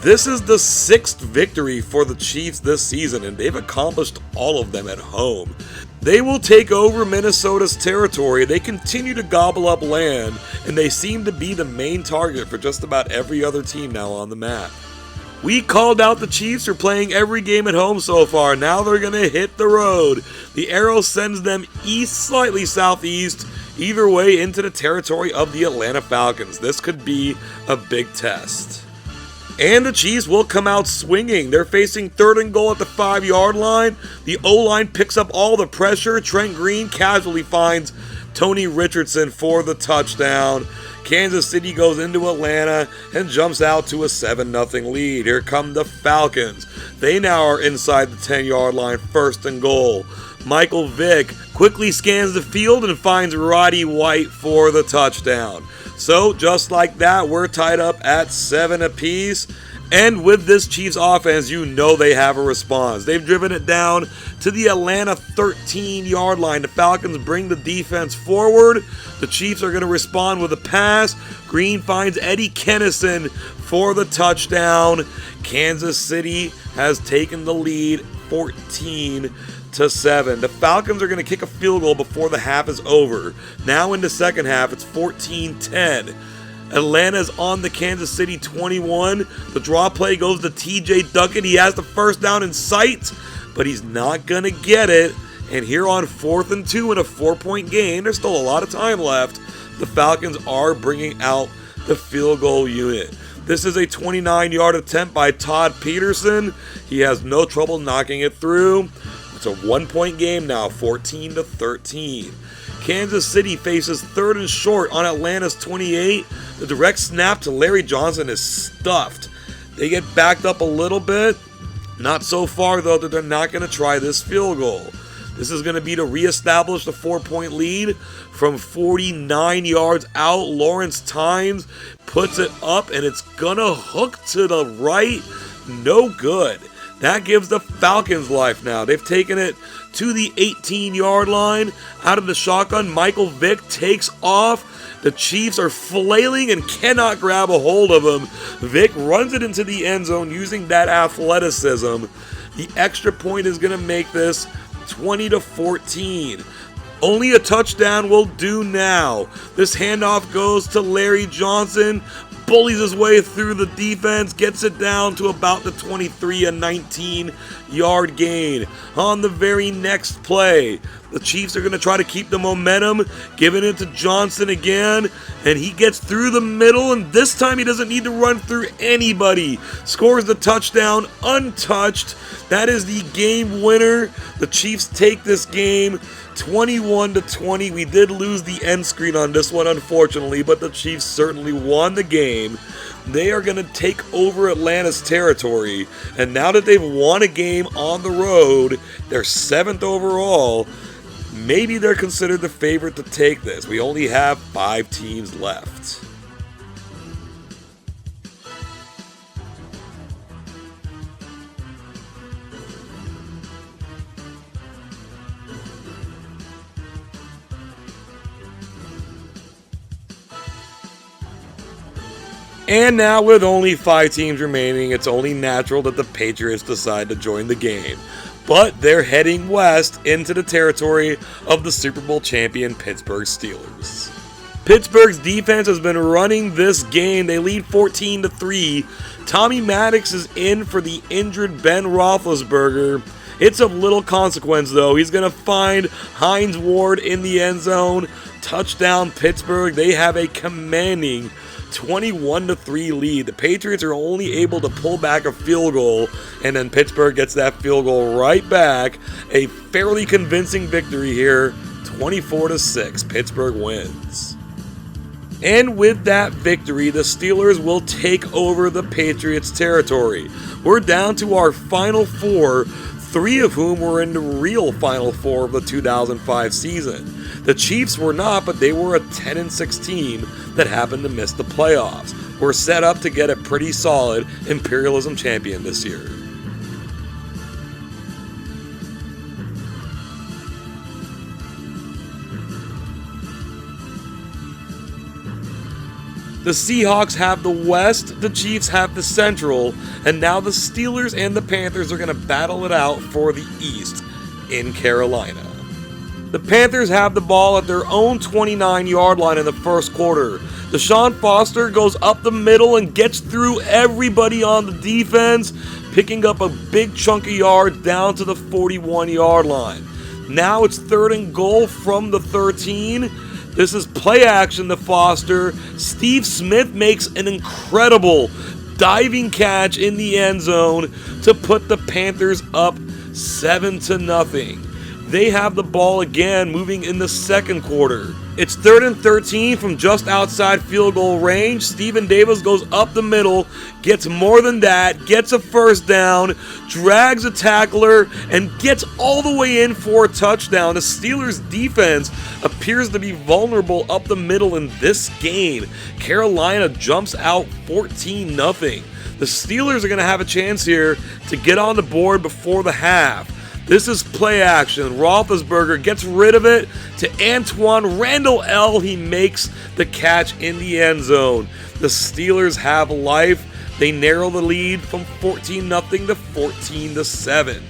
This is the 6th victory for the Chiefs this season, and they've accomplished all of them at home. They will take over Minnesota's territory. They continue to gobble up land, and they seem to be the main target for just about every other team now on the map. We called out the Chiefs for playing every game at home so far. Now they're going to hit the road. The arrow sends them east, slightly southeast, either way into the territory of the Atlanta Falcons. This could be a big test. And the Chiefs will come out swinging. They're facing 3rd and goal at the 5-yard line. The O-line picks up all the pressure. Trent Green casually finds Tony Richardson for the touchdown. Kansas City goes into Atlanta and jumps out to a 7-0 lead. Here come the Falcons. They now are inside the 10-yard line, 1st and goal. Michael Vick quickly scans the field and finds Roddy White for the touchdown. So, just like that, we're tied up at 7 apiece. And with this Chiefs offense, you know they have a response. They've driven it down to the Atlanta 13-yard line. The Falcons bring the defense forward. The Chiefs are going to respond with a pass. Green finds Eddie Kennison for the touchdown. Kansas City has taken the lead 14-7. The Falcons are going to kick a field goal before the half is over. Now in the second half, it's 14-10. Atlanta's on the Kansas City 21. The draw play goes to TJ Duckett. He has the first down in sight, but he's not going to get it. And here on 4th and 2 in a 4-point game, there's still a lot of time left. The Falcons are bringing out the field goal unit. This is a 29-yard attempt by Todd Peterson. He has no trouble knocking it through. It's a 1-point game now, 14-13. Kansas City faces 3rd and short on Atlanta's 28. The direct snap to Larry Johnson is stuffed. They get backed up a little bit. Not so far, though, that they're not going to try this field goal. This is going to be to reestablish the 4-point lead from 49 yards out. Lawrence Tynes puts it up, and it's going to hook to the right. No good. That gives the Falcons life now. They've taken it to the 18-yard line. Out of the shotgun, Michael Vick takes off. The Chiefs are flailing and cannot grab a hold of him. Vick runs it into the end zone using that athleticism. The extra point is going to make this 20-14. Only a touchdown will do now. This handoff goes to Larry Johnson. Bullies his way through the defense, gets it down to about the 23, a 19-yard gain. On the very next play, the Chiefs are going to try to keep the momentum, giving it to Johnson again, and he gets through the middle, and this time he doesn't need to run through anybody. Scores the touchdown untouched. That is the game winner. The Chiefs take this game 21-20. We did lose the end screen on this one, unfortunately, but the Chiefs certainly won the game. They are going to take over Atlanta's territory, and now that they've won a game on the road, they're 7th overall. maybe they're considered the favorite to take this. We only have 5 teams left. And now with only 5 teams remaining, it's only natural that the Patriots decide to join the game. But they're heading west into the territory of the Super Bowl champion Pittsburgh Steelers. Pittsburgh's defense has been running this game. They lead 14-3. Tommy Maddox is in for the injured Ben Roethlisberger. It's of little consequence though. He's going to find Hines Ward in the end zone. Touchdown Pittsburgh. They have a commanding 21-3 lead. The Patriots are only able to pull back a field goal, and then Pittsburgh gets that field goal right back. A fairly convincing victory here, 24-6. Pittsburgh wins. And with that victory, the Steelers will take over the Patriots' territory. We're down to our final 4, 3 of whom were in the real Final Four of the 2005 season. The Chiefs were not, but they were a 10-6 team that happened to miss the playoffs. We're set up to get a pretty solid Imperialism champion this year. The Seahawks have the West, the Chiefs have the Central, and now the Steelers and the Panthers are going to battle it out for the East in Carolina. The Panthers have the ball at their own 29-yard line in the first quarter. Deshaun Foster goes up the middle and gets through everybody on the defense, picking up a big chunk of yards down to the 41-yard line. Now it's 3rd and goal from the 13. This is play action to Foster. Steve Smith makes an incredible diving catch in the end zone to put the Panthers up 7-0. They have the ball again moving in the second quarter. It's 3rd and 13 from just outside field goal range. Steven Davis goes up the middle, gets more than that, gets a first down, drags a tackler, and gets all the way in for a touchdown. The Steelers' defense appears to be vulnerable up the middle in this game. Carolina jumps out 14-0. The Steelers are going to have a chance here to get on the board before the half. This is play action. Roethlisberger gets rid of it to Antoine Randall L. He makes the catch in the end zone. The Steelers have life. They narrow the lead from 14-0 to 14-7.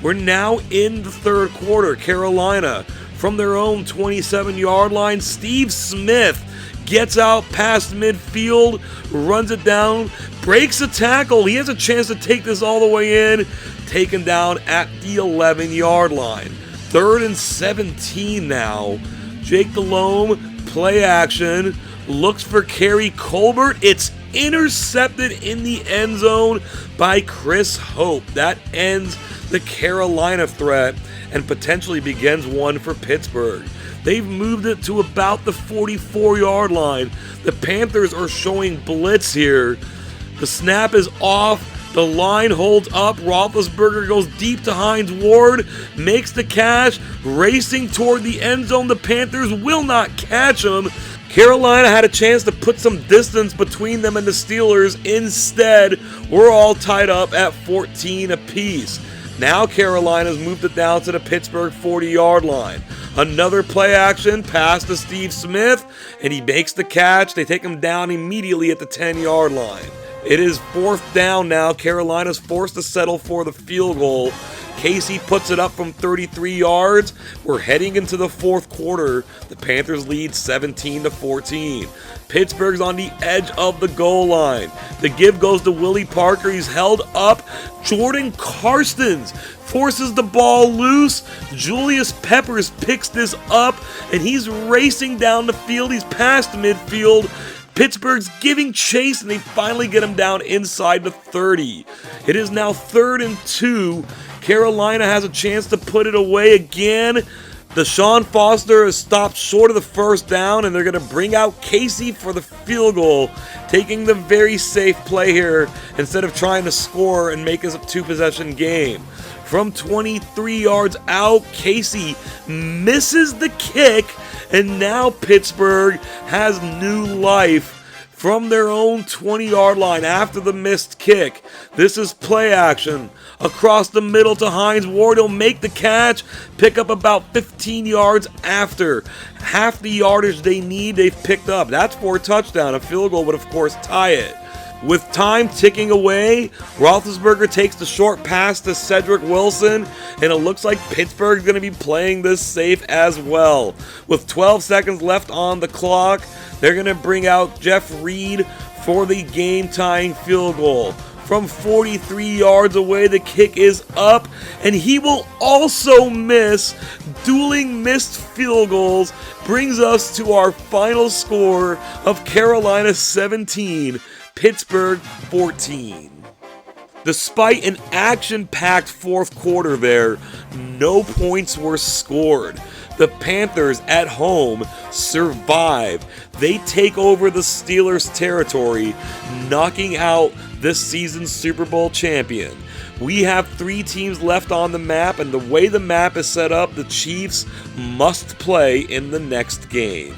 We're now in the third quarter. Carolina, from their own 27-yard line, Steve Smith gets out past midfield, runs it down, breaks a tackle. He has a chance to take this all the way in. Taken down at the 11-yard line. 3rd and 17 now. Jake Delhomme, play action, looks for Kerry Colbert. It's intercepted in the end zone by Chris Hope. That ends the Carolina threat and potentially begins one for Pittsburgh. They've moved it to about the 44-yard line. The Panthers are showing blitz here. The snap is off. The line holds up. Roethlisberger goes deep to Hines Ward, makes the catch, racing toward the end zone. The Panthers will not catch him. Carolina had a chance to put some distance between them and the Steelers. Instead, we're all tied up at 14 apiece. Now Carolina's moved it down to the Pittsburgh 40-yard line. Another play action pass to Steve Smith, and he makes the catch. They take him down immediately at the 10-yard line. It is 4th down now. Carolina's forced to settle for the field goal. Casey puts it up from 33 yards. We're heading into the fourth quarter. The Panthers lead 17-14. Pittsburgh's on the edge of the goal line. The give goes to Willie Parker. He's held up. Jordan Karstens forces the ball loose. Julius Peppers picks this up, and he's racing down the field. He's past midfield. Pittsburgh's giving chase, and they finally get him down inside the 30. It is now 3rd and 2. Carolina has a chance to put it away again. Deshaun Foster has stopped short of the first down, and they're going to bring out Casey for the field goal, taking the very safe play here instead of trying to score and make us a 2-possession game. From 23 yards out, Casey misses the kick, and now Pittsburgh has new life from their own 20-yard line after the missed kick. This is play action. Across the middle to Hines Ward. He'll make the catch, pick up about 15 yards after. Half the yardage they need, they've picked up. That's for a touchdown. A field goal would, of course, tie it. With time ticking away, Roethlisberger takes the short pass to Cedric Wilson, and it looks like Pittsburgh's going to be playing this safe as well. With 12 seconds left on the clock, they're going to bring out Jeff Reed for the game-tying field goal. From 43 yards away, the kick is up, and he will also miss. Dueling missed field goals brings us to our final score of Carolina 17, Pittsburgh 14. Despite an action-packed fourth quarter there, no points were scored. The Panthers at home survive. They take over the Steelers' territory, knocking out this season's Super Bowl champion. We have 3 teams left on the map, and the way the map is set up, the Chiefs must play in the next game.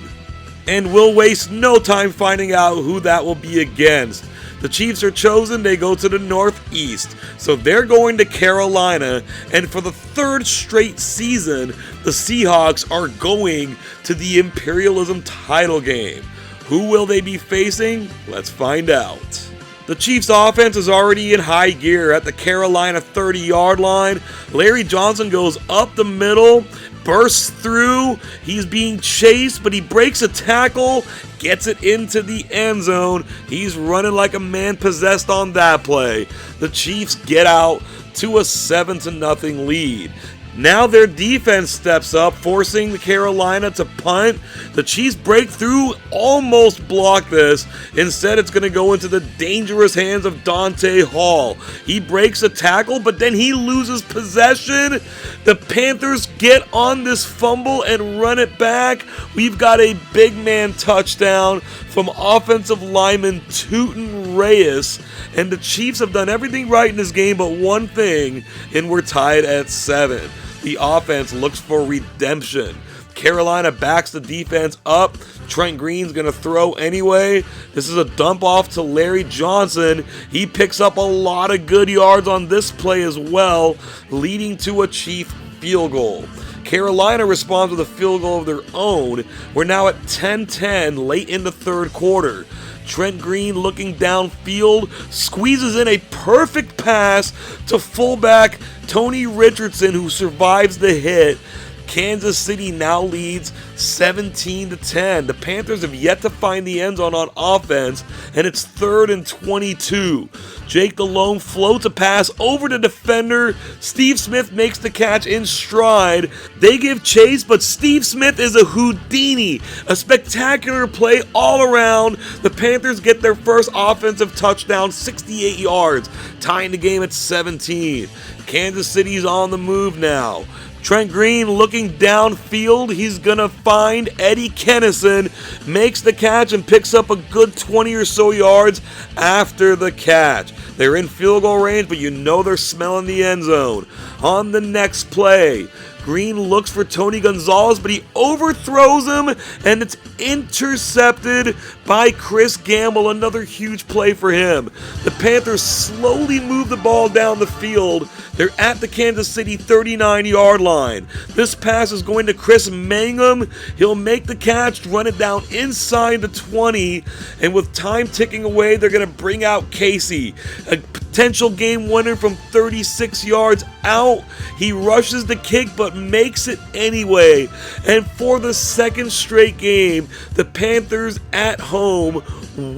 And we'll waste no time finding out who that will be against. The Chiefs are chosen, they go to the Northeast, so they're going to Carolina, and for the 3rd straight season, the Seahawks are going to the Imperialism title game. Who will they be facing? Let's find out. The Chiefs' offense is already in high gear at the Carolina 30-yard line. Larry Johnson goes up the middle, bursts through. He's being chased, but he breaks a tackle, gets it into the end zone. He's running like a man possessed on that play. The Chiefs get out to a 7-0 lead. Now their defense steps up, forcing the Carolina to punt. The Chiefs break through, almost block this. Instead, it's going to go into the dangerous hands of Dante Hall. He breaks a tackle, but then he loses possession. The Panthers get on this fumble and run it back. We've got a big man touchdown from offensive lineman Tootin Reyes. And the Chiefs have done everything right in this game but one thing, and we're tied at 7. The offense looks for redemption. Carolina backs the defense up. Trent Green's going to throw anyway. This is a dump off to Larry Johnson. He picks up a lot of good yards on this play as well, leading to a Chief field goal. Carolina responds with a field goal of their own. We're now at 10-10 late in the 3rd quarter. Trent Green looking downfield, squeezes in a perfect pass to fullback Tony Richardson, who survives the hit. Kansas City now leads 17-10. The Panthers have yet to find the end zone on offense, and it's 3rd and 22. Jake Delhomme floats a pass over the defender. Steve Smith makes the catch in stride. They give chase, but Steve Smith is a Houdini. A spectacular play all around. The Panthers get their first offensive touchdown, 68 yards, tying the game at 17. Kansas City's on the move now. Trent Green looking downfield. He's going to find Eddie Kennison, makes the catch and picks up a good 20 or so yards after the catch. They're in field goal range, but you know they're smelling the end zone. On the next play, Green looks for Tony Gonzalez, but he overthrows him, and it's intercepted by Chris Gamble. Another huge play for him. The Panthers slowly move the ball down the field. They're at the Kansas City 39-yard line. This pass is going to Chris Mangum. He'll make the catch, run it down inside the 20, and with time ticking away, they're going to bring out Casey, a potential game winner from 36 yards out. He rushes the kick, but makes it anyway. And for the 2nd straight game, the Panthers at home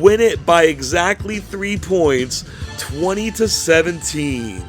win it by exactly 3 points, 20-17.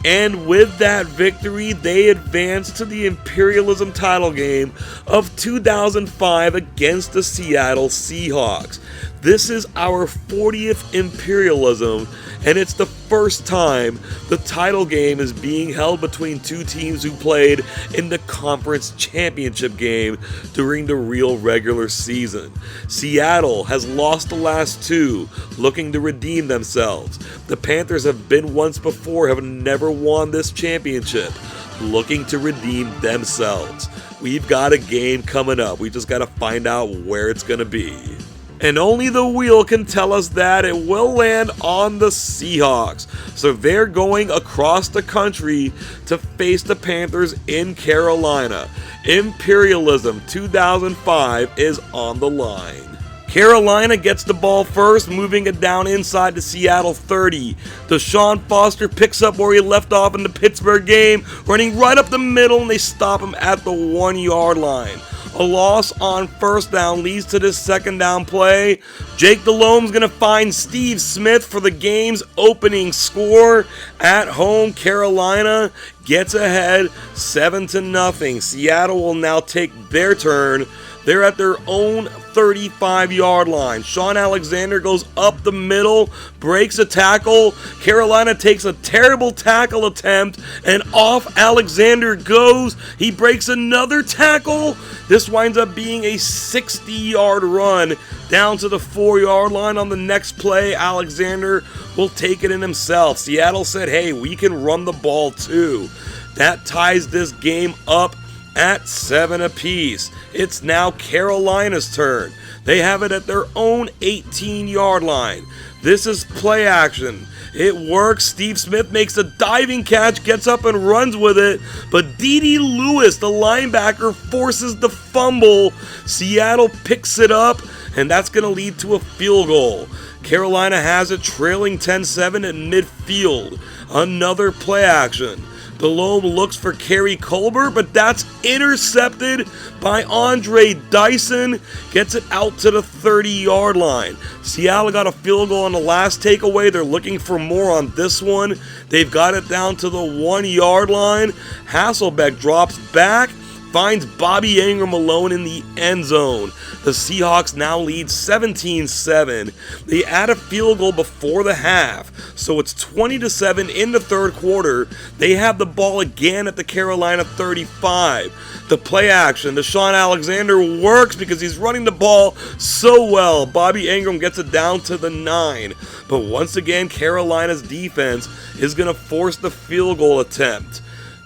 And with that victory, they advance to the Imperialism title game of 2005 against the Seattle Seahawks. This is our 40th Imperialism, and it's the first time the title game is being held between two teams who played in the conference championship game during the real regular season. Seattle has lost the last two, looking to redeem themselves. The Panthers have been once before, have never won this championship, looking to redeem themselves. We've got a game coming up. We just got to find out where it's going to be. And only the wheel can tell us that it will land on the Seahawks. So they're going across the country to face the Panthers in Carolina. Imperialism 2005 is on the line. Carolina gets the ball first, moving it down inside the Seattle 30. Deshaun Foster picks up where he left off in the Pittsburgh game, running right up the middle, and they stop him at the 1 yard line. A loss on first down leads to this second down play. Jake Delhomme's going to find Steve Smith for the game's opening score. At home, Carolina gets ahead 7-0. Seattle will now take their turn. They're at their own 35-yard line. Sean Alexander goes up the middle, breaks a tackle. Carolina takes a terrible tackle attempt, and off Alexander goes. He breaks another tackle. This winds up being a 60-yard run down to the 4-yard line. On the next play, Alexander will take it in himself. Seattle said, hey, we can run the ball too. That ties this game up at 7 apiece. It's now Carolina's turn. They have it at their own 18-yard line. This is play action. It works. Steve Smith makes a diving catch, gets up and runs with it, but D.D. Lewis, the linebacker, forces the fumble. Seattle picks it up, and that's going to lead to a field goal. Carolina has it trailing 10-7 at midfield. Another play action. Delhomme looks for Kerry Colbert, but that's intercepted by Andre Dyson. Gets it out to the 30-yard line. Seattle got a field goal on the last takeaway. They're looking for more on this one. They've got it down to the 1 yard line. Hasselbeck drops back, finds Bobby Ingram alone in the end zone. The Seahawks now lead 17-7. They add a field goal before the half, so it's 20-7 in the third quarter. They have the ball again at the Carolina 35. The play action, Deshaun Alexander works because he's running the ball so well. Bobby Ingram gets it down to the 9. But once again, Carolina's defense is going to force the field goal attempt.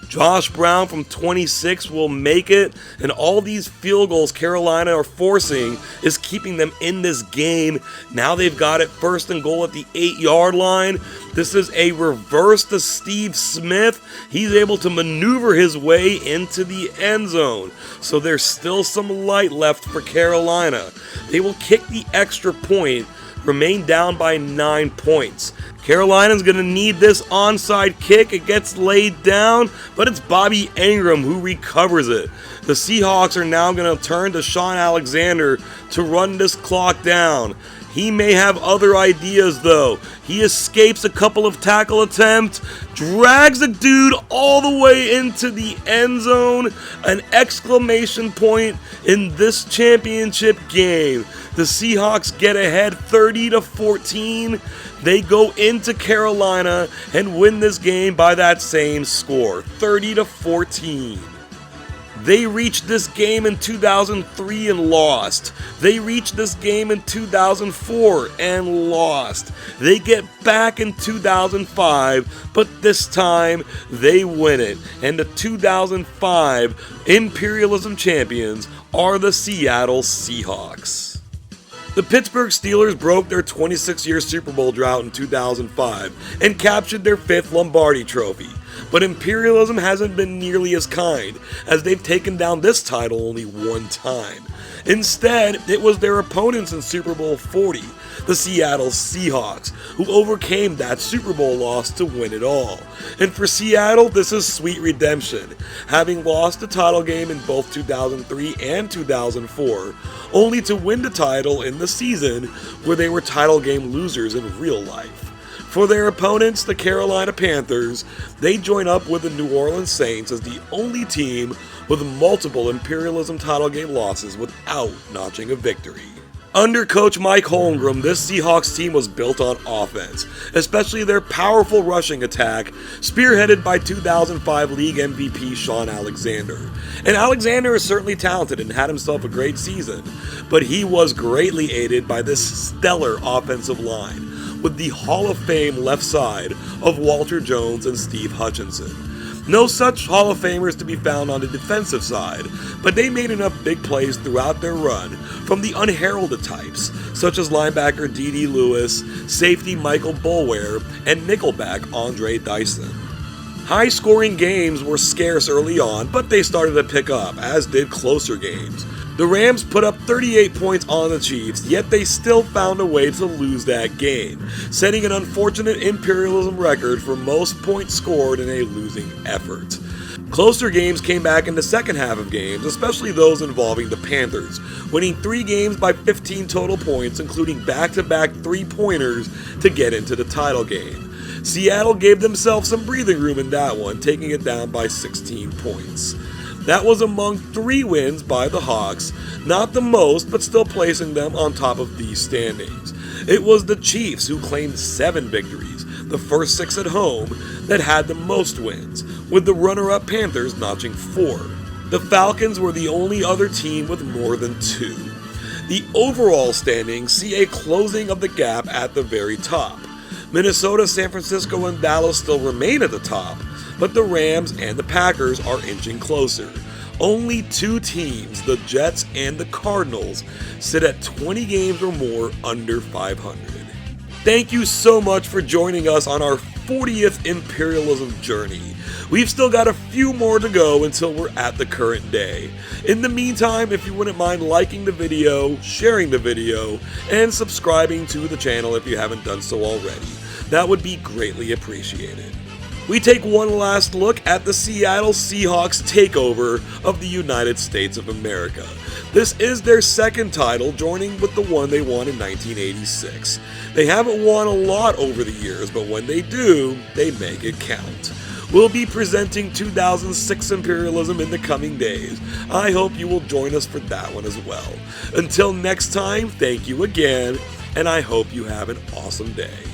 Josh Brown from 26 will make it, and all these field goals Carolina are forcing is keeping them in this game. Now they've got it first and goal at the 8-yard line. This is a reverse to Steve Smith. He's able to maneuver his way into the end zone. So there's still some light left for Carolina. They will kick the extra point, remain down by 9 points. Carolina's going to need this onside kick. It gets laid down, but it's Bobby Ingram who recovers it. The Seahawks are now going to turn to Sean Alexander to run this clock down. He may have other ideas, though. He escapes a couple of tackle attempts, drags a dude all the way into the end zone. An exclamation point in this championship game. The Seahawks get ahead 30-14. They go into Carolina and win this game by that same score, 30-14. They reached this game in 2003 and lost. They reached this game in 2004 and lost. They get back in 2005, but this time they win it. And the 2005 Imperialism champions are the Seattle Seahawks. The Pittsburgh Steelers broke their 26-year Super Bowl drought in 2005 and captured their 5th Lombardi trophy. But Imperialism hasn't been nearly as kind, as they've taken down this title only one time. Instead, it was their opponents in Super Bowl 40, the Seattle Seahawks, who overcame that Super Bowl loss to win it all. And for Seattle, this is sweet redemption, having lost the title game in both 2003 and 2004, only to win the title in the season where they were title game losers in real life. For their opponents, the Carolina Panthers, they join up with the New Orleans Saints as the only team with multiple Imperialism title game losses without notching a victory. Under coach Mike Holmgren, this Seahawks team was built on offense, especially their powerful rushing attack, spearheaded by 2005 league MVP Shaun Alexander. And Alexander is certainly talented and had himself a great season, but he was greatly aided by this stellar offensive line, with the Hall of Fame left side of Walter Jones and Steve Hutchinson. No such Hall of Famers to be found on the defensive side, but they made enough big plays throughout their run from the unheralded types, such as linebacker D.D. Lewis, safety Michael Boulware, and nickelback Andre Dyson. High-scoring games were scarce early on, but they started to pick up, as did closer games. The Rams put up 38 points on the Chiefs, yet they still found a way to lose that game, setting an unfortunate imperialism record for most points scored in a losing effort. Closer games came back in the second half of games, especially those involving the Panthers, winning 3 games by 15 total points, including back-to-back 3-pointers to get into the title game. Seattle gave themselves some breathing room in that one, taking it down by 16 points. That was among 3 wins by the Hawks, not the most, but still placing them on top of these standings. It was the Chiefs who claimed 7 victories, the first 6 at home, that had the most wins, with the runner-up Panthers notching 4. The Falcons were the only other team with more than 2. The overall standings see a closing of the gap at the very top. Minnesota, San Francisco, and Dallas still remain at the top, but the Rams and the Packers are inching closer. Only 2 teams, the Jets and the Cardinals, sit at 20 games or more under 500. Thank you so much for joining us on our 40th imperialism journey. We've still got a few more to go until we're at the current day. In the meantime, if you wouldn't mind liking the video, sharing the video, and subscribing to the channel if you haven't done so already, that would be greatly appreciated. We take one last look at the Seattle Seahawks takeover of the United States of America. This is their second title, joining with the one they won in 1986. They haven't won a lot over the years, but when they do, they make it count. We'll be presenting 2006 Imperialism in the coming days. I hope you will join us for that one as well. Until next time, thank you again, and I hope you have an awesome day.